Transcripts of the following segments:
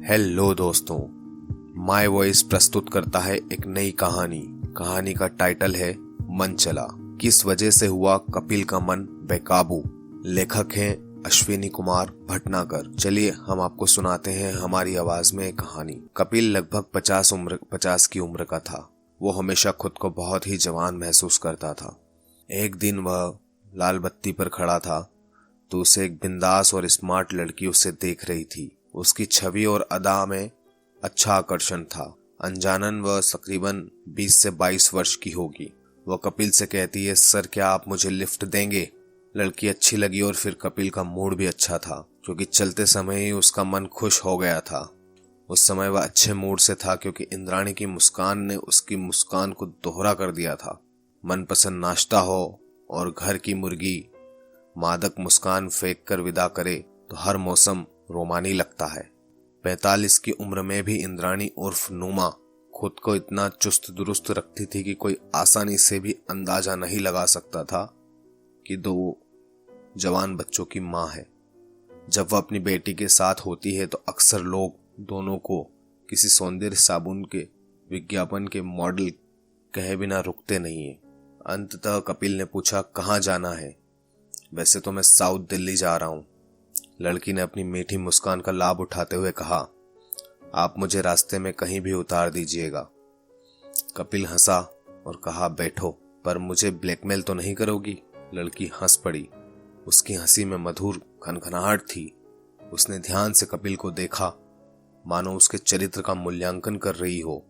Hello दोस्तों, my voice प्रस्तुत करता है एक नई कहानी का टाइटल है मन चला। किस वजह से हुआ कपिल का मन बेकाबू। लेखक हैं अश्विनी कुमार भटनागर। चलिए हम आपको सुनाते हैं हमारी आवाज में कहानी। कपिल लगभग 50 की उम्र का था। वो हमेशा खुद को बहुत ही जवान महसूस करता था। एक दिन वह लाल बत्ती पर खड़ा था तो उसे एक बिंदास और स्मार्ट लड़की उसे देख रही थी। उसकी छवि और अदा में अच्छा आकर्षण था। अनजानन वह तकरीबन 20 से 22 वर्ष की होगी। वह कपिल से कहती है, सर क्या आप मुझे लिफ्ट देंगे। लड़की अच्छी लगी और फिर कपिल का मूड भी अच्छा था क्योंकि चलते समय ही उसका मन खुश हो गया था। उस समय वह अच्छे मूड से था क्योंकि इंद्राणी की मुस्कान ने उसकी मुस्कान को दोहरा कर दिया था। मनपसंद नाश्ता हो और घर की मुर्गी मादक मुस्कान फेंक कर विदा करे तो हर मौसम रोमानी लगता है। 45 की उम्र में भी इंद्राणी उर्फ नुमा खुद को इतना चुस्त दुरुस्त रखती थी कि कोई आसानी से भी अंदाजा नहीं लगा सकता था कि दो जवान बच्चों की मां है। जब वह अपनी बेटी के साथ होती है तो अक्सर लोग दोनों को किसी सौंदर्य साबुन के विज्ञापन के मॉडल कहे बिना रुकते नहीं है। अंततः कपिल ने पूछा, कहाँ जाना है। वैसे तो मैं साउथ दिल्ली जा रहा हूँ। लड़की ने अपनी मीठी मुस्कान का लाभ उठाते हुए कहा, आप मुझे रास्ते में कहीं भी उतार दीजिएगा। कपिल हंसा और कहा, बैठो, पर मुझे ब्लैकमेल तो नहीं करोगी। लड़की हंस पड़ी। उसकी हंसी में मधुर खनखनाहट थी। उसने ध्यान से कपिल को देखा, मानो उसके चरित्र का मूल्यांकन कर रही हो।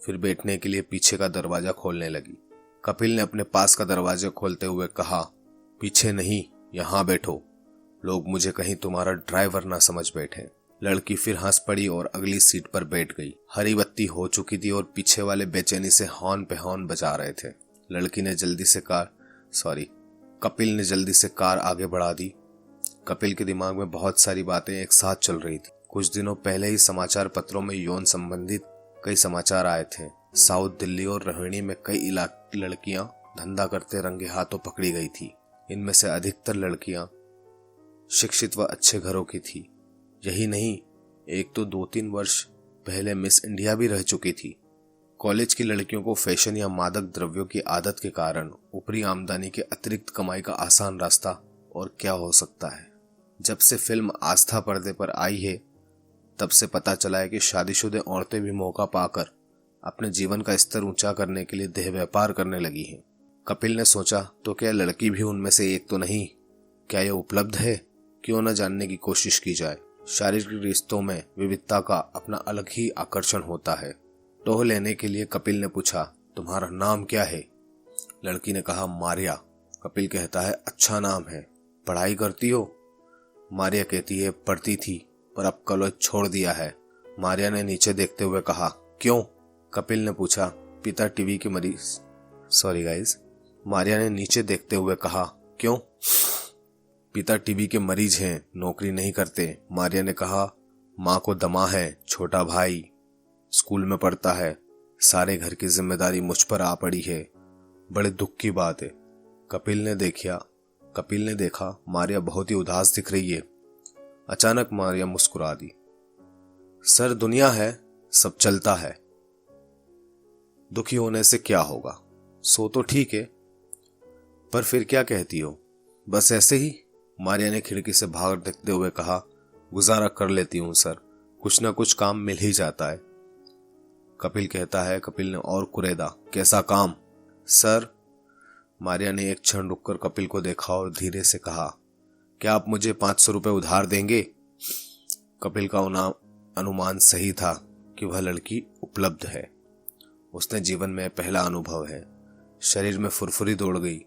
फिर बैठने के लिए पीछे का दरवाजा खोलने लगी। कपिल ने अपने पास का दरवाजा खोलते हुए कहा, पीछे नहीं, यहाँ बैठो। लोग मुझे कहीं तुम्हारा ड्राइवर ना समझ बैठे। लड़की फिर हंस पड़ी और अगली सीट पर बैठ गई। हरी बत्ती हो चुकी थी और पीछे वाले बेचैनी से हॉर्न पे हॉर्न बजा रहे थे। कपिल ने जल्दी से कार आगे बढ़ा दी। कपिल के दिमाग में बहुत सारी बातें एक साथ चल रही थी। कुछ दिनों पहले ही समाचार पत्रों में यौन संबंधित कई समाचार आए थे। साउथ दिल्ली और रोहिणी में कई लड़कियां धंधा करते रंगे हाथों पकड़ी गई थी। इनमें से अधिकतर लड़कियां शिक्षित व अच्छे घरों की थी। यही नहीं, एक तो 2-3 वर्ष पहले मिस इंडिया भी रह चुकी थी। कॉलेज की लड़कियों को फैशन या मादक द्रव्यों की आदत के कारण ऊपरी आमदनी के अतिरिक्त कमाई का आसान रास्ता और क्या हो सकता है। जब से फिल्म आस्था पर्दे पर आई है तब से पता चला है कि शादीशुदा औरतें भी मौका पाकर अपने जीवन का स्तर ऊंचा करने के लिए देह व्यापार करने लगी हैं। कपिल ने सोचा, तो क्या लड़की भी उनमें से एक तो नहीं? क्या यह उपलब्ध है? क्यों न जानने की कोशिश की जाए। शारीरिक रिश्तों में विविधता का अपना अलग ही आकर्षण होता है। टोह लेने के लिए कपिल ने पूछा, तुम्हारा नाम क्या है? लड़की ने कहा, मारिया। कपिल कहता है, अच्छा नाम है। पढ़ाई करती हो? मारिया कहती है, पढ़ती थी पर अब कॉलेज छोड़ दिया है। मारिया ने नीचे देखते हुए कहा, क्यों? कपिल ने पूछा, पिता टीबी के मरीज मारिया ने नीचे देखते हुए कहा, क्यों? पिता टीबी के मरीज हैं, नौकरी नहीं करते। मारिया ने कहा, माँ को दमा है, छोटा भाई स्कूल में पढ़ता है, सारे घर की जिम्मेदारी मुझ पर आ पड़ी है। बड़े दुख की बात है। कपिल ने देखा मारिया बहुत ही उदास दिख रही है। अचानक मारिया मुस्कुरा दी। सर, दुनिया है, सब चलता है, दुखी होने से क्या होगा। सो तो ठीक है, पर फिर क्या कहती हो? बस ऐसे ही, मारिया ने खिड़की से बाहर देखते हुए कहा, गुजारा कर लेती हूँ सर, कुछ ना कुछ काम मिल ही जाता है। कपिल ने और कुरेदा, कैसा काम? सर, मारिया ने एक क्षण रुककर कपिल को देखा और धीरे से कहा, क्या आप मुझे 500 रुपए उधार देंगे? कपिल का अनुमान सही था कि वह लड़की उपलब्ध है। उसने जीवन में पहला अनुभव है। शरीर में फुरफुरी दौड़ गई।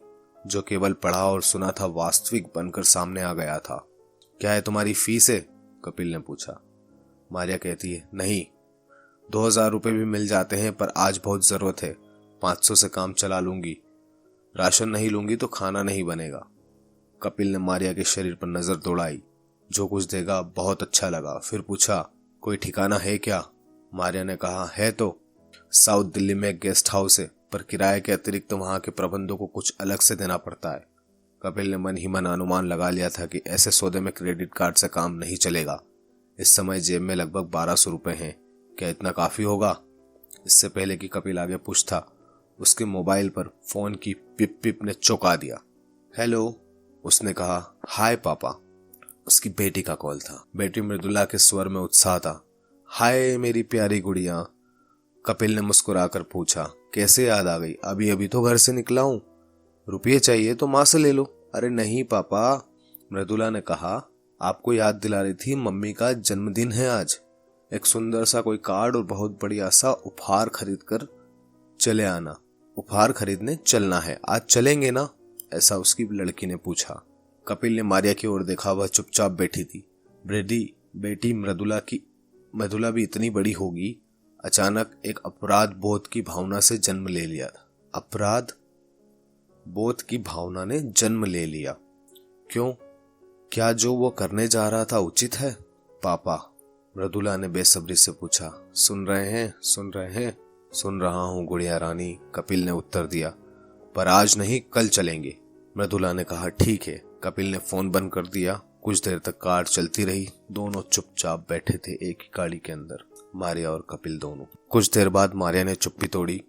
जो केवल पढ़ा और सुना था वास्तविक बनकर सामने आ गया था। क्या है तुम्हारी फीस है? कपिल ने पूछा। मारिया कहती है, नहीं, 2000 रुपए भी मिल जाते हैं पर आज बहुत जरूरत है। 500 से काम चला लूंगी। राशन नहीं लूंगी तो खाना नहीं बनेगा। कपिल ने मारिया के शरीर पर नजर दौड़ाई। जो कुछ देगा बहुत अच्छा लगा। फिर पूछा, कोई ठिकाना है क्या? मारिया ने कहा, है तो। साउथ दिल्ली में एक गेस्ट हाउस है, पर किराए के अतिरिक्त वहां के प्रबंधों को कुछ अलग से देना पड़ता है। कपिल ने मन ही मन अनुमान लगा लिया था कि ऐसे सौदे में क्रेडिट कार्ड से काम नहीं चलेगा। इस समय जेब में लगभग 1200 रुपए हैं। क्या इतना काफी होगा? इससे पहले कि कपिल आगे पूछता, उसके मोबाइल पर फोन की पिप पिप ने चौंका दिया। हेलो, उसने कहा। हाय पापा। उसकी बेटी का कॉल था। बेटी मृदुला के स्वर में उत्साह था। हाय मेरी प्यारी गुड़िया। कपिल ने मुस्कुराकर पूछा, कैसे याद आ गई? अभी अभी तो घर से निकला हूं। रुपये चाहिए तो माँ से ले लो। अरे नहीं पापा, मृदुला ने कहा। आपको याद दिला रही थी, मम्मी का जन्मदिन है आज। एक सुंदर सा कोई कार्ड और बहुत बढ़िया सा उपहार खरीद कर चले आना। उपहार खरीदने चलना है, आज चलेंगे ना? ऐसा उसकी लड़की ने पूछा। कपिल ने मारिया की ओर देखा। वह चुपचाप बैठी थी। बेटी मृदुला भी इतनी बड़ी होगी? अचानक एक अपराध बोध की भावना से जन्म ले लिया था। अपराध बोध की भावना ने जन्म ले लिया। क्यों? क्या जो वो करने जा रहा था उचित है? पापा, मृदुला ने बेसब्री से पूछा। सुन रहे हैं? सुन रहा हूं गुड़िया रानी, कपिल ने उत्तर दिया। पर आज नहीं, कल चलेंगे, मृदुला ने कहा। ठीक है। कपिल ने फोन बंद कर दिया। कुछ देर तक कार चलती रही। दोनों चुपचाप बैठे थे एक ही गाड़ी के अंदर, मारिया और कपिल दोनों। कुछ देर बाद मारिया ने चुप्पी तोड़ी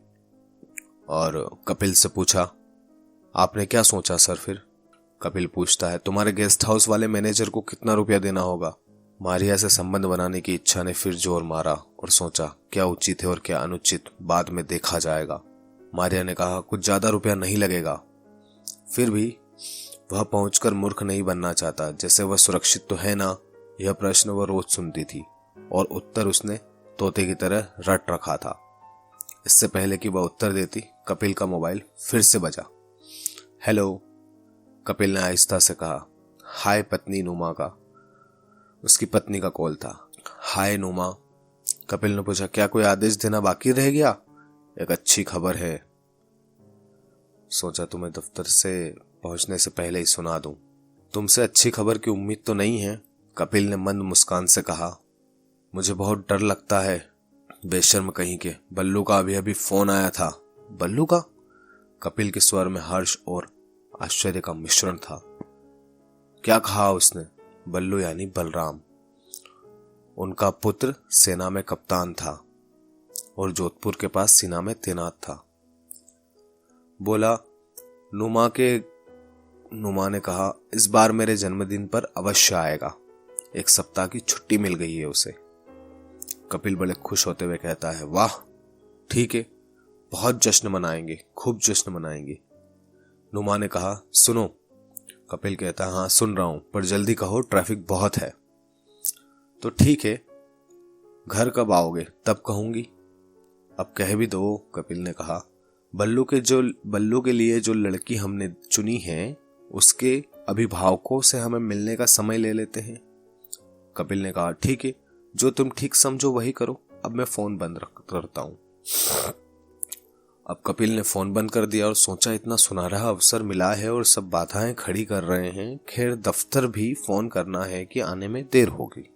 और कपिल से पूछा, आपने क्या सोचा सर फिर? कपिल पूछता है, तुम्हारे गेस्ट हाउस वाले मैनेजर को कितना रुपया देना होगा? मारिया से संबंध बनाने की इच्छा ने फिर जोर मारा और सोचा, क्या उचित है और क्या अनुचित बाद में देखा जाएगा। मारिया ने कहा, कुछ ज्यादा रुपया नहीं लगेगा। फिर भी वह पहुंचकर मूर्ख नहीं बनना चाहता। जैसे वह सुरक्षित तो है ना, यह प्रश्न वह रोज सुनती थी और उत्तर उसने तोते की तरह रट रखा था। इससे पहले कि वह उत्तर देती, कपिल का मोबाइल फिर से बजा। हेलो, कपिल ने आहिस्ता से कहा। हाय पत्नी नुमा का। उसकी पत्नी का कॉल था। हाय नुमा। कपिल ने पूछा, क्या कोई आदेश देना बाकी रह गया? एक अच्छी खबर है, सोचा तुम्हें दफ्तर से पहुंचने से पहले ही सुना दूं। तुमसे अच्छी खबर की उम्मीद तो नहीं है, कपिल ने मंद मुस्कान से कहा। मुझे बहुत डर लगता है। बेशर्म कहीं के, बल्लू का अभी अभी फोन आया था। बल्लू का? कपिल के स्वर में हर्ष और आश्चर्य का मिश्रण था। क्या कहा उसने? बल्लू यानी बलराम। उनका पुत्र सेना में कप्तान था और जोधपुर के पास सेना में तैनात था। बोला। नुमा ने कहा, इस बार मेरे जन्मदिन पर अवश्य आएगा। 1 सप्ताह की छुट्टी मिल गई है उसे। कपिल बड़े खुश होते हुए कहता है, वाह ठीक है, बहुत जश्न मनाएंगे, खूब जश्न मनाएंगे। नुमा ने कहा, सुनो। कपिल कहता है, हाँ सुन रहा हूं, पर जल्दी कहो, ट्रैफिक बहुत है। तो ठीक है, घर कब आओगे? तब कहूंगी। अब कह भी दो, कपिल ने कहा। बल्लू के लिए जो लड़की हमने चुनी है, उसके अभिभावकों से हमें मिलने का समय ले लेते हैं। कपिल ने कहा, ठीक है, जो तुम ठीक समझो वही करो। अब मैं फोन बंद करता हूं। अब कपिल ने फोन बंद कर दिया और सोचा, इतना सुनहरा अवसर मिला है और सब बाधाएं खड़ी कर रहे हैं। खैर, दफ्तर भी फोन करना है कि आने में देर होगी।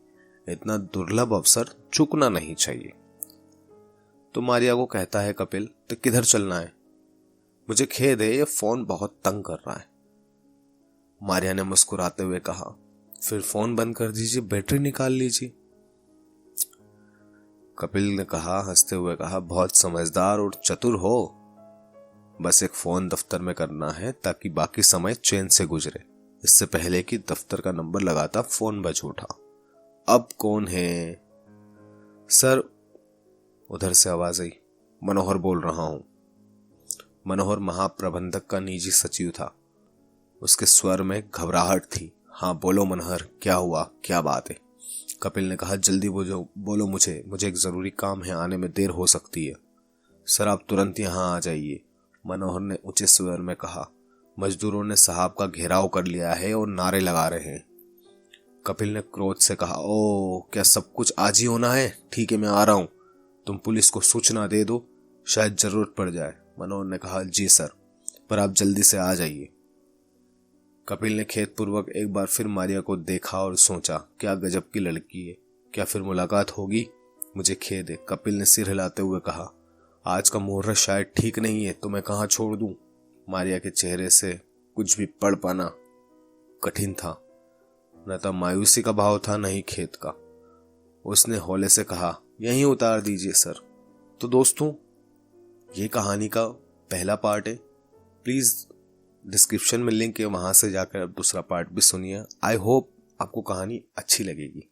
इतना दुर्लभ अवसर चूकना नहीं चाहिए। तो मारिया को कहता है कपिल, तो किधर चलना है? मुझे खेद है, ये फोन बहुत तंग कर रहा है। मारिया ने मुस्कुराते हुए कहा, फिर फोन बंद कर दीजिए, बैटरी निकाल लीजिए। कपिल ने कहा, हंसते हुए कहा, बहुत समझदार और चतुर हो। बस एक फोन दफ्तर में करना है ताकि बाकी समय चैन से गुजरे। इससे पहले कि दफ्तर का नंबर लगाता, फोन बज उठा। अब कौन है? सर, उधर से आवाज आई। मनोहर बोल रहा हूं। मनोहर महाप्रबंधक का निजी सचिव था। उसके स्वर में घबराहट थी। हाँ बोलो मनोहर, क्या हुआ, क्या बात है? कपिल ने कहा, जल्दी बोलो मुझे एक जरूरी काम है, आने में देर हो सकती है। सर आप तुरंत यहाँ आ जाइए, मनोहर ने ऊंचे स्वर में कहा। मजदूरों ने साहब का घेराव कर लिया है और नारे लगा रहे हैं। कपिल ने क्रोध से कहा, ओ क्या सब कुछ आज ही होना है? ठीक है, मैं आ रहा हूं। तुम पुलिस को सूचना दे दो, शायद जरूरत पड़ जाए। मनोहर ने कहा, जी सर, पर आप जल्दी से आ जाइए। कपिल ने खेदपूर्वक एक बार फिर मारिया को देखा और सोचा, क्या गजब की लड़की है, क्या फिर मुलाकात होगी? मुझे खेद है, कपिल ने सिर हिलाते हुए कहा। आज का मुहूर्त शायद ठीक नहीं है, तो मैं कहाँ छोड़ दूं? मारिया के चेहरे से कुछ भी पढ़ पाना कठिन था। न तो मायूसी का भाव था, न ही खेद का। उसने हौले से कहा, यहीं उतार दीजिए सर। तो दोस्तों, ये कहानी का पहला पार्ट है। प्लीज डिस्क्रिप्शन में लिंक है, वहां से जाकर आप दूसरा पार्ट भी सुनिए। आई होप आपको कहानी अच्छी लगेगी।